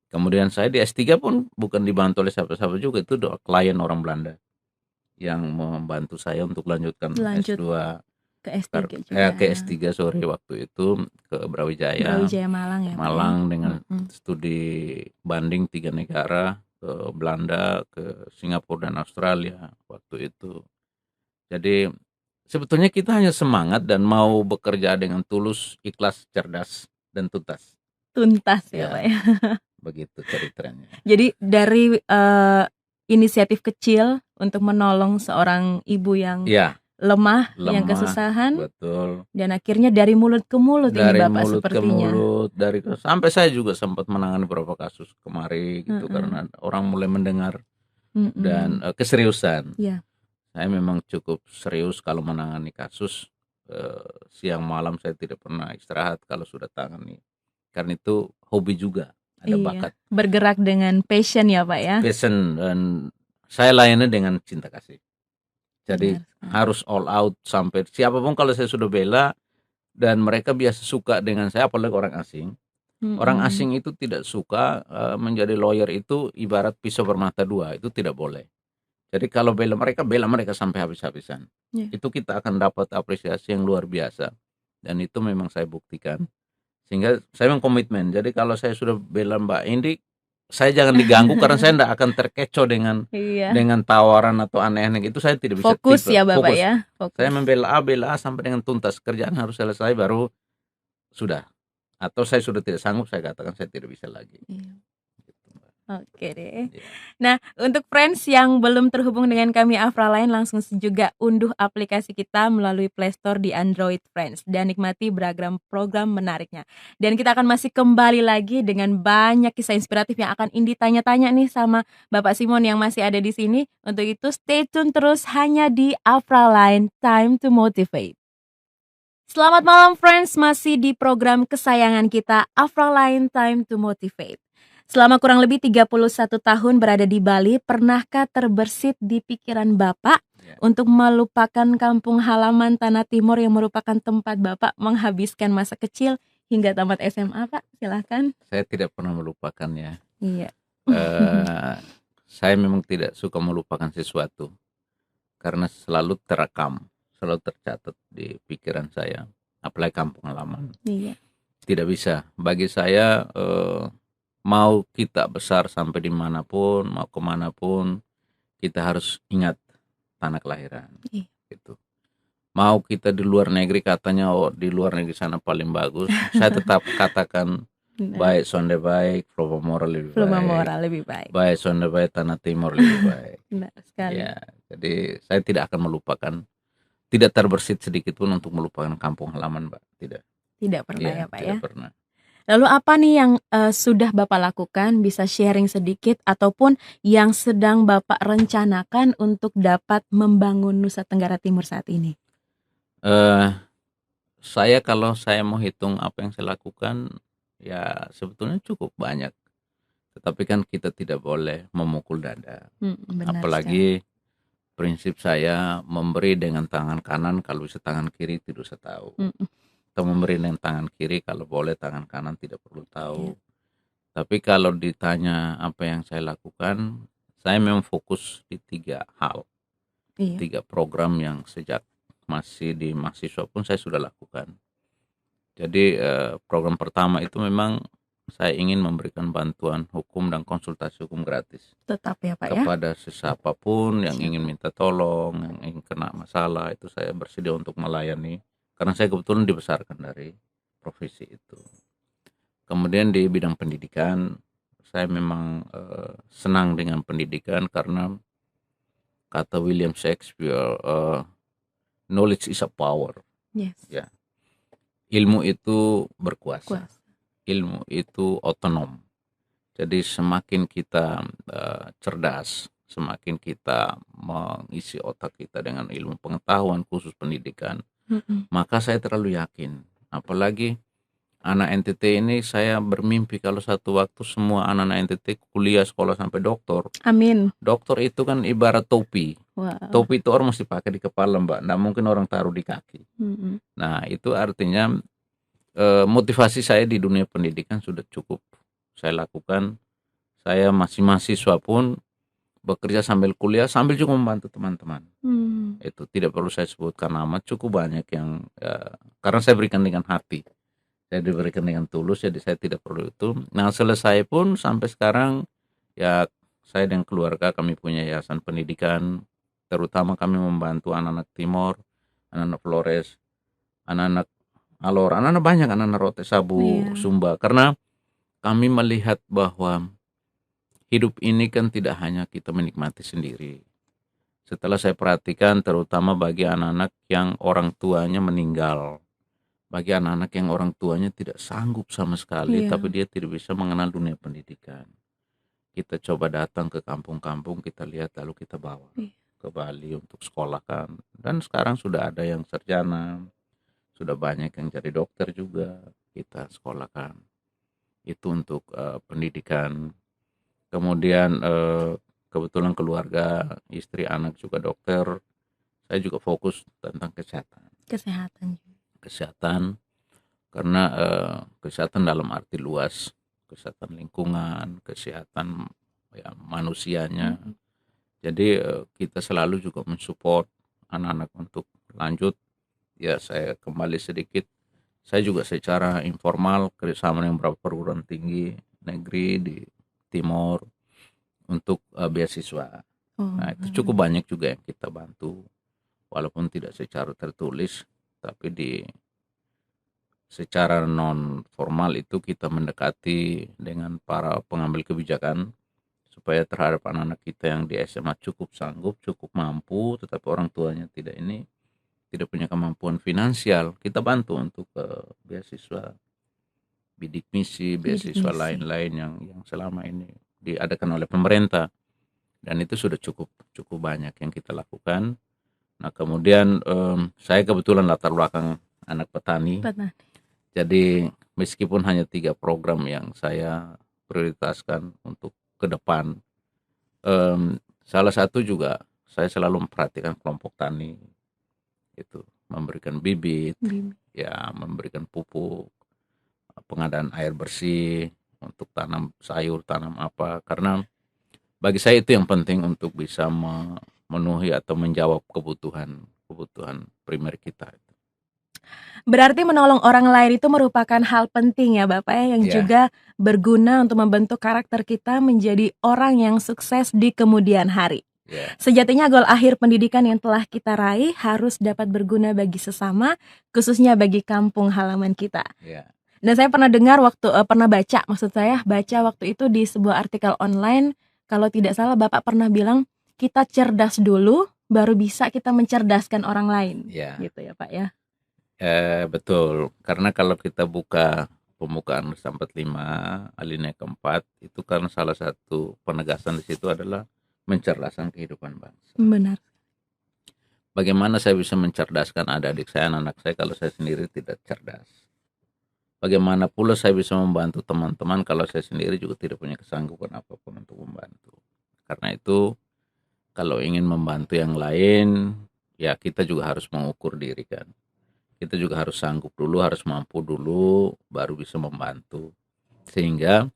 Kemudian saya di S3 pun bukan dibantu oleh siapa-siapa juga, itu klien orang Belanda yang membantu saya untuk lanjutkan S2 ke S3 juga. ke S3 sore waktu itu ke Brawijaya Malang ya, Malang dengan studi banding 3 negara, ke Belanda, ke Singapura dan Australia waktu itu. Jadi sebetulnya kita hanya semangat dan mau bekerja dengan tulus, ikhlas, cerdas, dan tuntas. Tuntas ya Pak ya. Begitu ceritanya. Jadi dari inisiatif kecil untuk menolong seorang ibu yang lemah, yang kesusahan, betul. Dan akhirnya dari mulut ke mulut ini Bapak mulut sepertinya. Dari sampai saya juga sempat menangani beberapa kasus kemarin gitu karena orang mulai mendengar dan keseriusan. Saya memang cukup serius kalau menangani kasus. Siang malam saya tidak pernah istirahat kalau sudah tangani. Karena itu hobi juga, ada bakat. Bergerak dengan passion ya Pak ya. Passion, dan saya layani dengan cinta kasih. Jadi harus all out sampai siapapun kalau saya sudah bela dan mereka biasa suka dengan saya, apalagi orang asing. Orang asing itu tidak suka menjadi lawyer itu ibarat pisau bermata dua, itu tidak boleh. Jadi kalau bela mereka sampai habis-habisan. Itu kita akan dapat apresiasi yang luar biasa. Dan itu memang saya buktikan. Sehingga saya memang komitmen. Jadi kalau saya sudah bela Mbak Indi, saya jangan diganggu karena saya tidak akan terkecoh dengan tawaran atau aneh-aneh itu. Saya tidak bisa fokus ya Bapak ya. Saya membela A sampai dengan tuntas, kerjaan harus selesai baru sudah. Atau saya sudah tidak sanggup, saya katakan saya tidak bisa lagi. Oke deh. Nah, untuk friends yang belum terhubung dengan kami Afraline, langsung juga unduh aplikasi kita melalui Play Store di Android Friends dan nikmati beragam program menariknya. Dan kita akan masih kembali lagi dengan banyak kisah inspiratif yang akan Indi tanya-tanya nih sama Bapak Simon yang masih ada di sini. Untuk itu stay tune terus hanya di Afraline, Time to Motivate. Selamat malam friends, masih di program kesayangan kita Afraline, Time to Motivate. Selama kurang lebih 31 tahun berada di Bali, pernahkah terbersit di pikiran Bapak untuk melupakan kampung halaman Tanah Timur yang merupakan tempat Bapak menghabiskan masa kecil hingga tamat SMA, Pak? Silahkan. Saya tidak pernah melupakannya. Iya. Saya memang tidak suka melupakan sesuatu karena selalu terekam, selalu tercatat di pikiran saya, apalagi kampung halaman. Iya. Tidak bisa. Bagi saya mau kita besar sampai dimanapun, mau kemanapun, kita harus ingat tanah kelahiran. Gitu. Mau kita di luar negeri katanya di luar negeri sana paling bagus, saya tetap katakan baik Sonde baik, Flomamora lebih baik. Baik Sonde baik, Tanah Timur lebih baik. Benar sekali. Ya, jadi saya tidak akan melupakan, tidak terbersit sedikit pun untuk melupakan kampung halaman, Pak. Tidak pernah ya Pak ya. Tidak pernah. Lalu apa nih yang sudah Bapak lakukan, bisa sharing sedikit, ataupun yang sedang Bapak rencanakan untuk dapat membangun Nusa Tenggara Timur saat ini? Kalau saya mau hitung apa yang saya lakukan, ya sebetulnya cukup banyak. Tetapi kan kita tidak boleh memukul dada. Benar sekali. Apalagi prinsip saya memberi dengan tangan kanan, kalau bisa tangan kiri tidak usah tahu. Atau memberi dengan tangan kiri, kalau boleh tangan kanan tidak perlu tahu. Tapi kalau ditanya apa yang saya lakukan, saya memang fokus di 3 hal. 3 program yang sejak masih di mahasiswa pun saya sudah lakukan. Jadi program pertama itu memang saya ingin memberikan bantuan hukum dan konsultasi hukum gratis. Tetap ya Pak ya. Kepada siapapun yang ingin minta tolong, yang ingin kena masalah, itu saya bersedia untuk melayani. Karena saya kebetulan dibesarkan dari profesi itu. Kemudian di bidang pendidikan, saya memang senang dengan pendidikan karena kata William Shakespeare, knowledge is a power. Yes. Ya. Ilmu itu berkuasa. Ilmu itu otonom. Jadi semakin kita cerdas, semakin kita mengisi otak kita dengan ilmu pengetahuan khusus pendidikan, maka saya terlalu yakin. Apalagi anak NTT ini, saya bermimpi kalau satu waktu semua anak-anak NTT kuliah sekolah sampai doktor. Amin. Doktor itu kan ibarat topi. Topi itu orang mesti pakai di kepala, Mbak. Nggak mungkin orang taruh di kaki. Nah, itu artinya motivasi saya di dunia pendidikan sudah cukup saya lakukan. Saya masih mahasiswa pun bekerja sambil kuliah, sambil juga membantu teman-teman. Itu tidak perlu saya sebutkan nama, cukup banyak yang karena saya berikan dengan hati. Saya diberikan dengan tulus, jadi saya tidak perlu itu. Nah, selesai pun sampai sekarang ya saya dan keluarga kami punya yayasan pendidikan, terutama kami membantu anak-anak Timor, anak-anak Flores, anak-anak Alor, anak-anak banyak, anak-anak Rote Sabu, Sumba, karena kami melihat bahwa hidup ini kan tidak hanya kita menikmati sendiri. Setelah saya perhatikan, terutama bagi anak-anak yang orang tuanya meninggal, bagi anak-anak yang orang tuanya tidak sanggup sama sekali, tapi dia tidak bisa mengenal dunia pendidikan. Kita coba datang ke kampung-kampung, kita lihat lalu kita bawa ke Bali untuk sekolahkan. Dan sekarang sudah ada yang sarjana, sudah banyak yang jadi dokter juga kita sekolahkan. Itu untuk pendidikan. Kemudian kebetulan keluarga, istri, anak juga dokter. Saya juga fokus tentang kesehatan, karena kesehatan dalam arti luas, kesehatan lingkungan, kesehatan ya, manusianya. Jadi kita selalu juga mensupport anak-anak untuk lanjut. Ya, saya kembali sedikit, saya juga secara informal kerjasama dengan beberapa perguruan tinggi negeri di Timor untuk beasiswa. Nah, itu cukup banyak juga yang kita bantu, walaupun tidak secara tertulis, tapi secara non formal itu kita mendekati dengan para pengambil kebijakan supaya terhadap anak-anak kita yang di SMA cukup sanggup, cukup mampu, tetapi orang tuanya tidak punya kemampuan finansial, kita bantu untuk beasiswa bidik misi, beasiswa lain-lain yang selama ini diadakan oleh pemerintah, dan itu sudah cukup banyak yang kita lakukan. Nah, kemudian saya kebetulan latar belakang anak petani. Jadi meskipun hanya 3 program yang saya prioritaskan untuk ke depan, salah satu juga saya selalu memperhatikan kelompok tani. Itu memberikan bibit, ya memberikan pupuk, pengadaan air bersih untuk tanam sayur, tanam apa, karena bagi saya itu yang penting untuk bisa memenuhi atau menjawab kebutuhan primer kita. Berarti menolong orang lain itu merupakan hal penting ya Bapak ya, yang juga berguna untuk membentuk karakter kita menjadi orang yang sukses di kemudian hari. Sejatinya goal akhir pendidikan yang telah kita raih harus dapat berguna bagi sesama, khususnya bagi kampung halaman kita. Dan saya pernah dengar baca waktu itu di sebuah artikel online, kalau tidak salah Bapak pernah bilang, kita cerdas dulu, baru bisa kita mencerdaskan orang lain. Gitu ya Pak ya. Betul, karena kalau kita buka pembukaan 45 alinea keempat, itu karena salah satu penegasan di situ adalah mencerdaskan kehidupan bangsa. Benar. Bagaimana saya bisa mencerdaskan adik-adik saya, anak-anak saya, kalau saya sendiri tidak cerdas? bagaimana pula saya bisa membantu teman-teman kalau saya sendiri juga tidak punya kesanggupan apapun untuk membantu. Karena itu kalau ingin membantu yang lain, ya kita juga harus mengukur diri kan. Kita juga harus sanggup dulu, harus mampu dulu, baru bisa membantu. Sehingga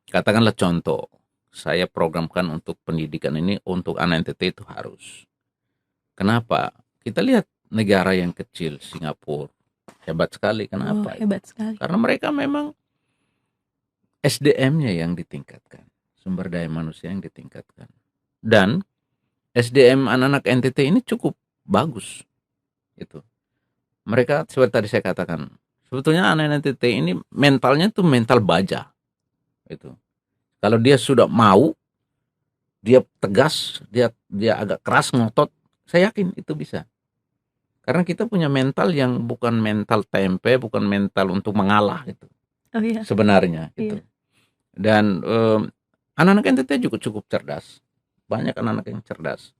katakanlah contoh, saya programkan untuk pendidikan ini untuk anak NTT itu harus. Kenapa? Kita lihat negara yang kecil, Singapura, hebat sekali. Kenapa? Hebat sekali. Karena mereka memang SDM-nya yang ditingkatkan, sumber daya manusia yang ditingkatkan. Dan SDM anak-anak NTT ini cukup bagus. Itu. Mereka seperti tadi saya katakan, sebetulnya anak NTT ini mentalnya tuh mental baja. Itu. Kalau dia sudah mau, dia tegas, dia agak keras ngotot, saya yakin itu bisa. Karena kita punya mental yang bukan mental tempe, bukan mental untuk mengalah gitu. Oh iya. Sebenarnya gitu. Iya. Dan anak-anak NTT juga cukup cerdas. Banyak anak-anak yang cerdas.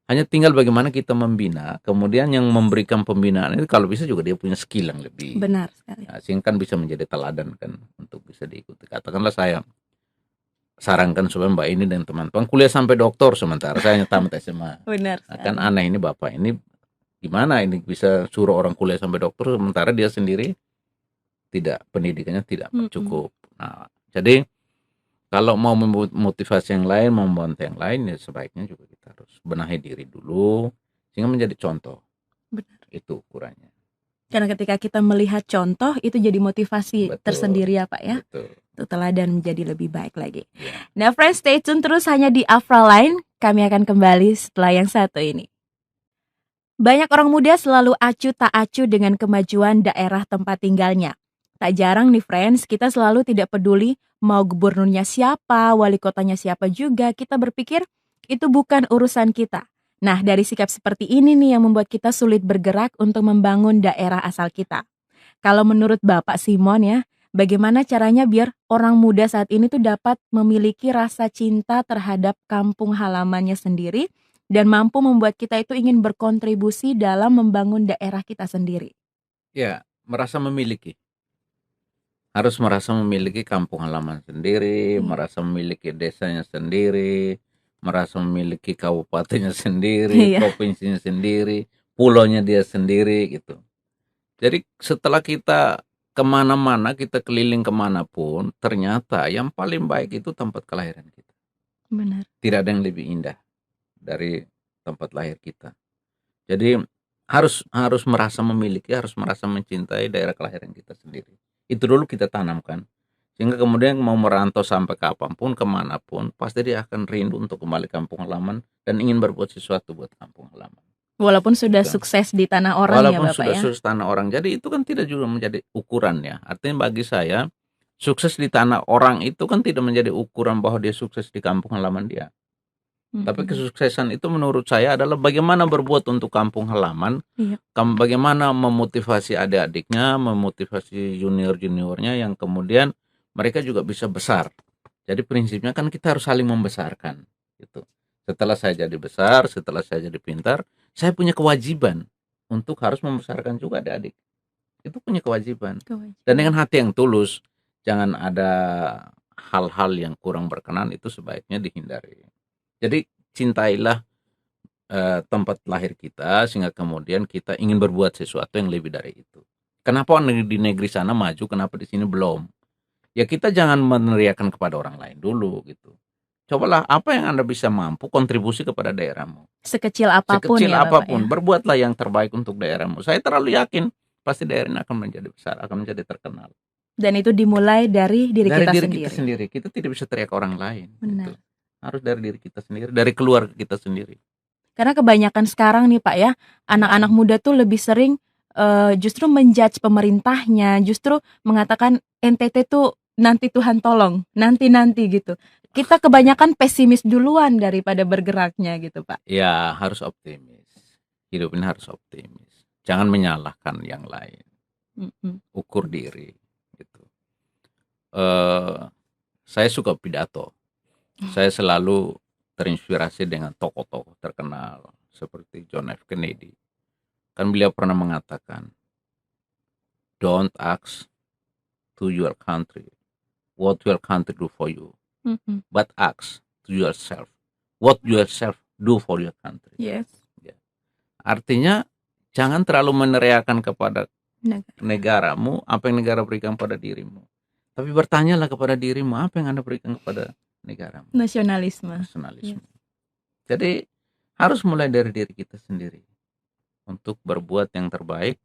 Hanya tinggal bagaimana kita membina, kemudian yang memberikan pembinaan itu kalau bisa juga dia punya skill yang lebih. Benar sekali. Nah, sehingga kan bisa menjadi teladan kan untuk bisa diikuti. Katakanlah saya sarankan supaya Mbak ini dan teman-teman kuliah sampai doktor sementara saya hanya tamat SMA. Benar Nah, sekali. kan aneh ini Bapak ini gimana ini bisa suruh orang kuliah sampai dokter sementara dia sendiri tidak, pendidikannya tidak cukup. Nah, jadi kalau mau memotivasi yang lain, mau membantu yang lain, ya sebaiknya juga kita harus benahi diri dulu sehingga menjadi contoh. Benar. Itu ukurannya. Karena ketika kita melihat contoh itu jadi motivasi Betul. tersendiri ya Pak ya. Betul. Untuk teladan menjadi lebih baik lagi. Ya. Nah friends, stay tune terus hanya di Afra Line. Kami akan kembali setelah yang satu ini. Banyak orang muda selalu acuh tak acuh dengan kemajuan daerah tempat tinggalnya. Tak jarang nih friends, kita selalu tidak peduli mau gubernurnya siapa, wali kotanya siapa juga, kita berpikir itu bukan urusan kita. Nah, dari sikap seperti ini nih yang membuat kita sulit bergerak untuk membangun daerah asal kita. Kalau menurut Bapak Simon ya, bagaimana caranya biar orang muda saat ini tuh dapat memiliki rasa cinta terhadap kampung halamannya sendiri dan mampu membuat kita itu ingin berkontribusi dalam membangun daerah kita sendiri? Ya, merasa memiliki. Harus merasa memiliki kampung halaman sendiri, merasa memiliki desanya sendiri, merasa memiliki kabupatennya sendiri, provinsinya sendiri, pulaunya dia sendiri gitu. Jadi setelah kita kemana-mana, kita keliling kemanapun, ternyata yang paling baik itu tempat kelahiran kita. Benar. Tidak ada yang lebih indah dari tempat lahir kita. Jadi harus merasa memiliki, harus merasa mencintai daerah kelahiran kita sendiri. Itu dulu kita tanamkan. Sehingga kemudian mau merantau sampai kapanpun, kemanapun, pasti dia akan rindu untuk kembali kampung halaman dan ingin berbuat sesuatu buat kampung halaman. Walaupun sudah sukses di tanah orang ya Bapak ya. Walaupun sudah sukses tanah orang. Jadi itu kan tidak juga menjadi ukuran ya. Artinya bagi saya, sukses di tanah orang itu kan tidak menjadi ukuran bahwa dia sukses di kampung halaman dia. Tapi kesuksesan itu menurut saya adalah bagaimana berbuat untuk kampung halaman, bagaimana memotivasi adik-adiknya, memotivasi junior-juniornya yang kemudian mereka juga bisa besar. Jadi prinsipnya kan kita harus saling membesarkan. Gitu. Setelah saya jadi besar, setelah saya jadi pintar, saya punya kewajiban untuk harus membesarkan juga adik-adik. Itu punya kewajiban. Dan dengan hati yang tulus, jangan ada hal-hal yang kurang berkenan, itu sebaiknya dihindari. Jadi cintailah tempat lahir kita sehingga kemudian kita ingin berbuat sesuatu yang lebih dari itu. Kenapa di negeri sana maju, kenapa di sini belum? Ya kita jangan meneriakan kepada orang lain dulu gitu. Cobalah apa yang Anda bisa mampu kontribusi kepada daerahmu. Sekecil apapun Sekecil ya apapun, Bapak ya. berbuatlah yang terbaik untuk daerahmu. Saya terlalu yakin pasti daerah ini akan menjadi besar, akan menjadi terkenal. Dan itu dimulai dari diri kita sendiri. Kita tidak bisa teriak orang lain. Benar. Gitu. Harus dari diri kita sendiri, dari keluarga kita sendiri. Karena kebanyakan sekarang nih Pak ya, anak-anak muda tuh lebih sering justru menjudge pemerintahnya, justru mengatakan NTT tuh nanti Tuhan tolong, nanti gitu. Kita kebanyakan pesimis duluan daripada bergeraknya gitu Pak. Ya harus optimis, hidup ini harus optimis. Jangan menyalahkan yang lain, ukur diri. Gitu. Saya suka pidato. Saya selalu terinspirasi dengan tokoh-tokoh terkenal seperti John F. Kennedy. Kan beliau pernah mengatakan, don't ask to your country what your country do for you, Mhm. but ask to yourself what yourself do for your country. Yes. Ya. Artinya jangan terlalu meneriakan kepada Negara. negaramu apa yang negara berikan pada dirimu, tapi bertanyalah kepada dirimu apa yang Anda berikan kepada negaramu. Nasionalisme. Nasionalisme. Jadi harus mulai dari diri kita sendiri untuk berbuat yang terbaik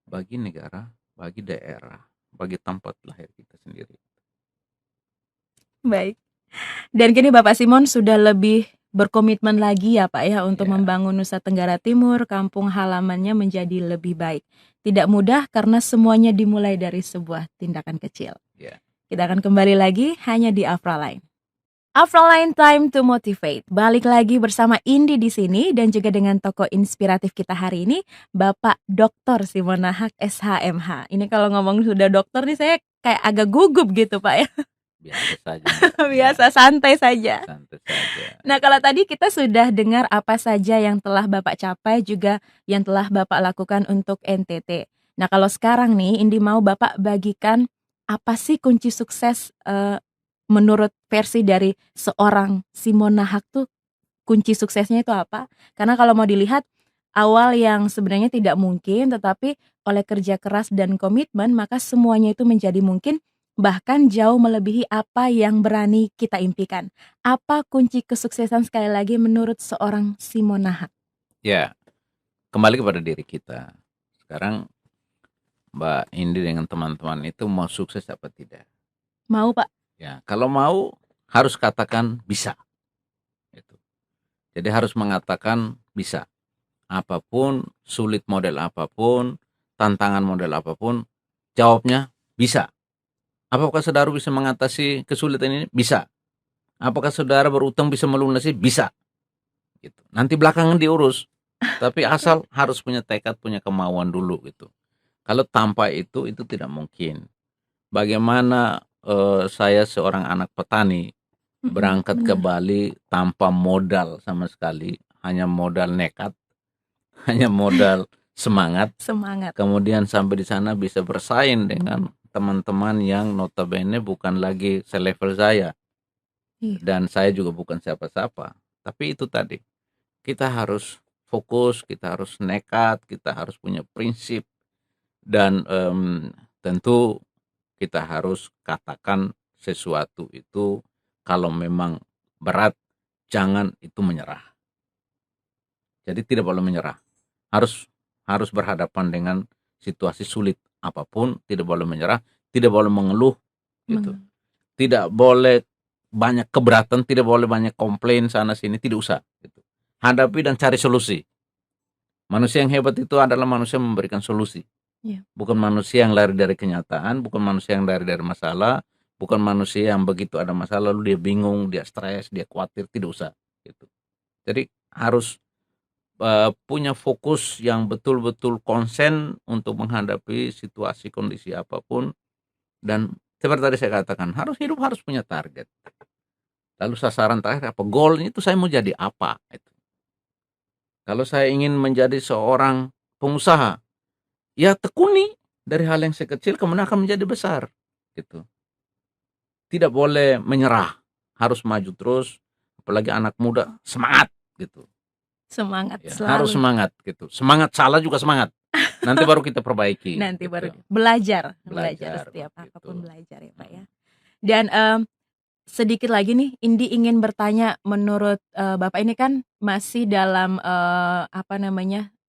bagi negara, bagi daerah, bagi tempat lahir kita sendiri. Baik. Dan kini Bapak Simon sudah lebih berkomitmen lagi ya Pak ya untuk Ya. membangun Nusa Tenggara Timur, kampung halamannya menjadi lebih baik. Tidak mudah karena semuanya dimulai dari sebuah tindakan kecil. Ya. Kita akan kembali lagi hanya di Afraline. Afraline Time to Motivate. Balik lagi bersama Indi di sini dan juga dengan tokoh inspiratif kita hari ini, Bapak Dr. Simona Haq SHMH. Ini kalau ngomong sudah dokter nih saya kayak agak gugup gitu Pak ya. Biasa saja. Biasa, santai saja. Santai saja. Nah, kalau tadi kita sudah dengar apa saja yang telah Bapak capai juga yang telah Bapak lakukan untuk NTT. Nah, kalau sekarang nih Indi mau Bapak bagikan apa sih kunci sukses menurut versi dari seorang Simona Haq tuh kunci suksesnya itu apa? Karena kalau mau dilihat awal yang sebenarnya tidak mungkin tetapi oleh kerja keras dan komitmen maka semuanya itu menjadi mungkin, bahkan jauh melebihi apa yang berani kita impikan. Apa kunci kesuksesan sekali lagi menurut seorang Simona Haq? Ya, kembali kepada diri kita. Sekarang Mbak Indi dengan teman-teman itu mau sukses apa tidak? Mau Pak? Ya, kalau mau harus katakan bisa. Gitu. Jadi harus mengatakan bisa. Apapun, sulit model apapun, tantangan model apapun, jawabnya bisa. Apakah saudara bisa mengatasi kesulitan ini? Bisa. Apakah saudara berutang bisa melunasi? Bisa. Gitu. Nanti belakangan diurus. Tapi asal harus punya tekad, punya kemauan dulu gitu. Kalau tanpa itu tidak mungkin. Bagaimana saya seorang anak petani berangkat ke Bali tanpa modal sama sekali, hanya modal nekat, hanya modal semangat. Kemudian sampai di sana bisa bersaing dengan teman-teman yang notabene bukan lagi selevel saya. Dan saya juga bukan siapa-siapa. Tapi itu tadi, kita harus fokus, kita harus nekat, kita harus punya prinsip. Dan tentu kita harus katakan sesuatu itu kalau memang berat, jangan itu menyerah. Jadi tidak boleh menyerah. Harus berhadapan dengan situasi sulit apapun, tidak boleh menyerah, tidak boleh mengeluh gitu. Tidak boleh banyak keberatan, tidak boleh banyak komplain sana sini, tidak usah gitu. Hadapi dan cari solusi. Manusia yang hebat itu adalah manusia yang memberikan solusi. Bukan manusia yang lari dari kenyataan, bukan manusia yang lari dari masalah, bukan manusia yang begitu ada masalah lalu dia bingung, dia stres, dia khawatir, tidak usah gitu. Jadi harus punya fokus yang betul-betul konsen untuk menghadapi situasi kondisi apapun. Dan seperti tadi saya katakan, hidup harus punya target. Lalu sasaran terakhir apa? Goalnya itu saya mau jadi apa? Itu. Kalau saya ingin menjadi seorang pengusaha, ya tekuni dari hal yang sekecil kemudian akan menjadi besar gitu. Tidak boleh menyerah, harus maju terus, apalagi anak muda, semangat gitu. Semangat ya, selalu. Harus semangat gitu. Semangat salah juga semangat. Nanti baru kita perbaiki. Nanti gitu. baru belajar setiap apapun belajar ya Pak ya. Dan sedikit lagi nih, Indi ingin bertanya, menurut Bapak ini kan masih dalam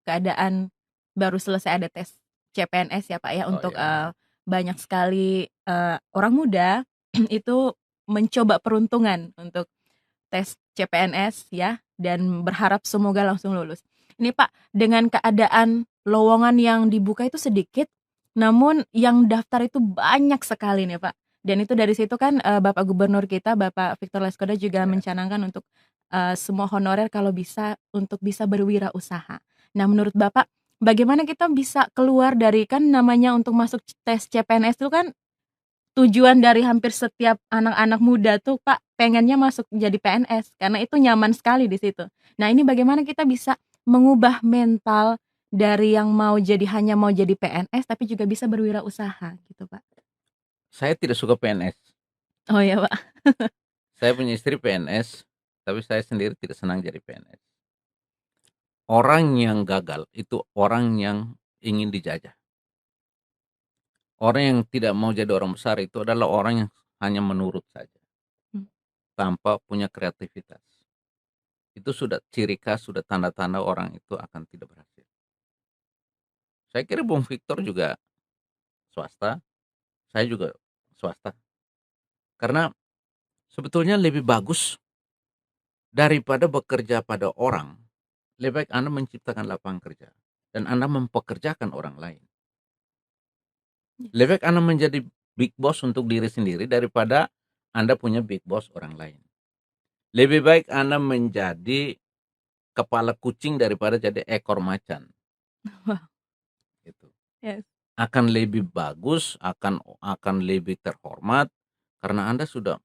keadaan baru selesai ada tes CPNS ya Pak ya, untuk banyak sekali orang muda itu mencoba peruntungan untuk tes CPNS ya, dan berharap semoga langsung lulus. Ini Pak, dengan keadaan lowongan yang dibuka itu sedikit, namun yang daftar itu banyak sekali nih Pak. Dan itu dari situ kan Bapak Gubernur kita, Bapak Victor Leskoda juga mencanangkan untuk semua honorer kalau bisa untuk bisa berwirausaha. Nah, menurut Bapak, bagaimana kita bisa keluar dari, kan namanya untuk masuk tes CPNS itu kan tujuan dari hampir setiap anak-anak muda tuh Pak, pengennya masuk jadi PNS karena itu nyaman sekali di situ. Nah, ini bagaimana kita bisa mengubah mental dari yang hanya mau jadi PNS tapi juga bisa berwirausaha gitu Pak? saya tidak suka PNS. Oh ya Pak. Saya punya istri PNS, tapi saya sendiri tidak senang jadi PNS. Orang yang gagal itu orang yang ingin dijajah. Orang yang tidak mau jadi orang besar itu adalah orang yang hanya menurut saja, tanpa punya kreativitas. Itu sudah ciri khas, sudah tanda-tanda orang itu akan tidak berhasil. Saya kira Bung Victor juga swasta, saya juga swasta. Karena sebetulnya lebih bagus daripada bekerja pada orang, lebih baik Anda menciptakan lapangan kerja dan Anda mempekerjakan orang lain. Lebih baik Anda menjadi big boss untuk diri sendiri daripada Anda punya big boss orang lain. Lebih baik Anda menjadi kepala kucing daripada jadi ekor macan. Gitu. Yes. Akan lebih bagus, akan lebih terhormat karena Anda sudah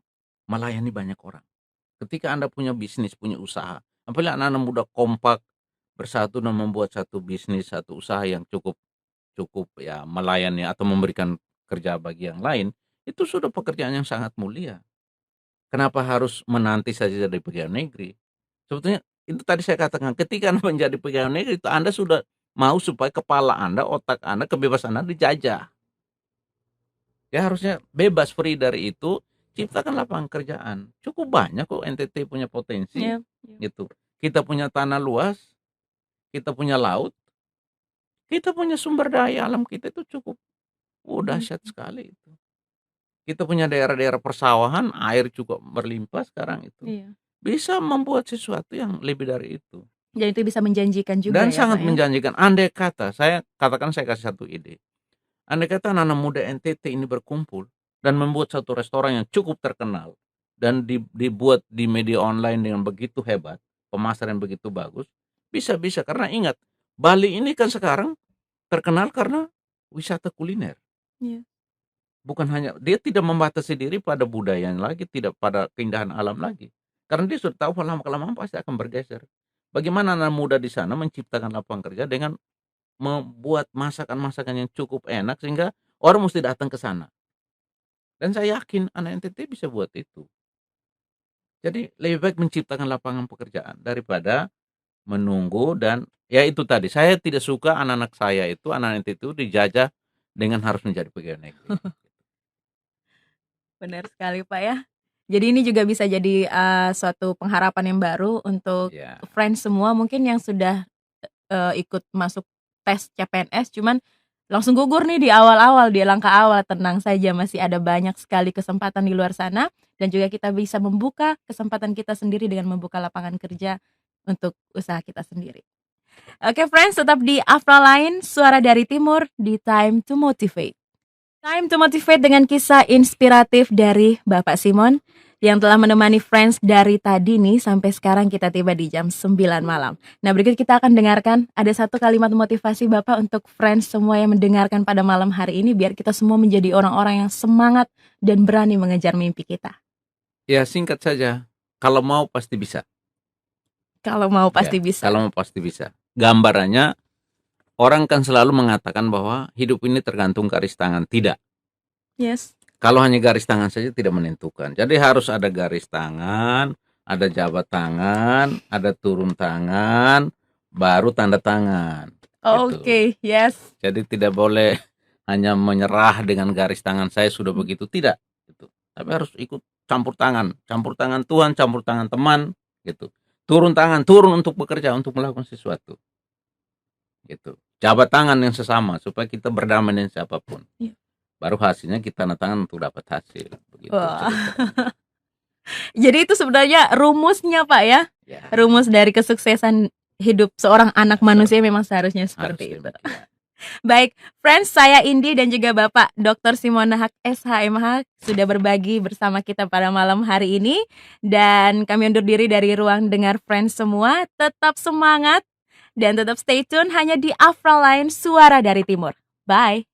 melayani banyak orang. Ketika Anda punya bisnis, punya usaha, apalagi anak-anak muda kompak bersatu dan membuat satu bisnis, satu usaha yang cukup ya melayani atau memberikan kerja bagi yang lain, itu sudah pekerjaan yang sangat mulia. Kenapa harus menanti saja dari pegawai negeri? Sebetulnya itu tadi saya katakan, ketika Anda menjadi pegawai negeri itu Anda sudah mau supaya kepala Anda, otak Anda, kebebasan Anda dijajah. Ya harusnya bebas, free dari itu, ciptakan lapangan kerjaan. Cukup banyak kok NTT punya potensi. Gitu. Kita punya tanah luas, kita punya laut, kita punya sumber daya alam kita itu cukup dahsyat sekali itu. Kita punya daerah-daerah persawahan, air juga berlimpah sekarang itu. Bisa membuat sesuatu yang lebih dari itu. Dan itu bisa menjanjikan juga Dan ya sangat Pak, menjanjikan. Andai kata, saya kasih satu ide. Andai kata anak-anak muda NTT ini berkumpul dan membuat satu restoran yang cukup terkenal dan dibuat di media online dengan begitu hebat, pemasaran begitu bagus, bisa karena ingat, Bali ini kan sekarang terkenal karena wisata kuliner. Bukan hanya, dia tidak membatasi diri pada budayanya lagi, tidak pada keindahan alam lagi. Karena dia sudah tahu lama-kelamaan pasti akan bergeser. Bagaimana anak muda di sana menciptakan lapangan kerja dengan membuat masakan-masakan yang cukup enak sehingga orang mesti datang ke sana. Dan saya yakin anak NTT bisa buat itu. Jadi lebih baik menciptakan lapangan pekerjaan daripada menunggu. Dan ya itu tadi, saya tidak suka anak-anak saya itu, anak NTT itu dijajah dengan harus menjadi pegawai negeri. Benar sekali Pak ya. Jadi ini juga bisa jadi suatu pengharapan yang baru untuk friends semua mungkin yang sudah ikut masuk tes CPNS cuman langsung gugur nih di awal-awal, di langkah awal. Tenang saja, masih ada banyak sekali kesempatan di luar sana dan juga kita bisa membuka kesempatan kita sendiri dengan membuka lapangan kerja untuk usaha kita sendiri. Oke friends, tetap di Afra Line, suara dari timur di Time to Motivate. Time to Motivate dengan kisah inspiratif dari Bapak Simon yang telah menemani Friends dari tadi nih sampai sekarang kita tiba di jam 9 malam. Nah berikut kita akan dengarkan ada satu kalimat motivasi Bapak untuk Friends semua yang mendengarkan pada malam hari ini biar kita semua menjadi orang-orang yang semangat dan berani mengejar mimpi kita. Ya singkat saja, kalau mau pasti bisa. Kalau mau pasti bisa. Kalau mau pasti bisa. Gambarannya, orang kan selalu mengatakan bahwa hidup ini tergantung garis tangan. Tidak. Yes. Kalau hanya garis tangan saja tidak menentukan. Jadi harus ada garis tangan, ada jabat tangan, ada turun tangan, baru tanda tangan. Oke, yes. Jadi tidak boleh hanya menyerah dengan garis tangan saya sudah begitu, tidak. Gitu. Tapi harus ikut campur tangan Tuhan, campur tangan teman, gitu. Turun tangan, turun untuk bekerja, untuk melakukan sesuatu. Gitu. Jabat tangan yang sesama supaya kita berdamai dengan siapapun. Baru hasilnya kita tanda tangan untuk dapat hasil. Begitu. Jadi itu sebenarnya rumusnya Pak ya? Rumus dari kesuksesan hidup seorang anak manusia memang seharusnya seperti itu. Baik, Friends, saya Indi dan juga Bapak Dr. Simona Hak SHMH sudah berbagi bersama kita pada malam hari ini. Dan kami undur diri dari ruang dengar Friends semua. Tetap semangat dan tetap stay tune hanya di Afra Line, suara dari timur. Bye.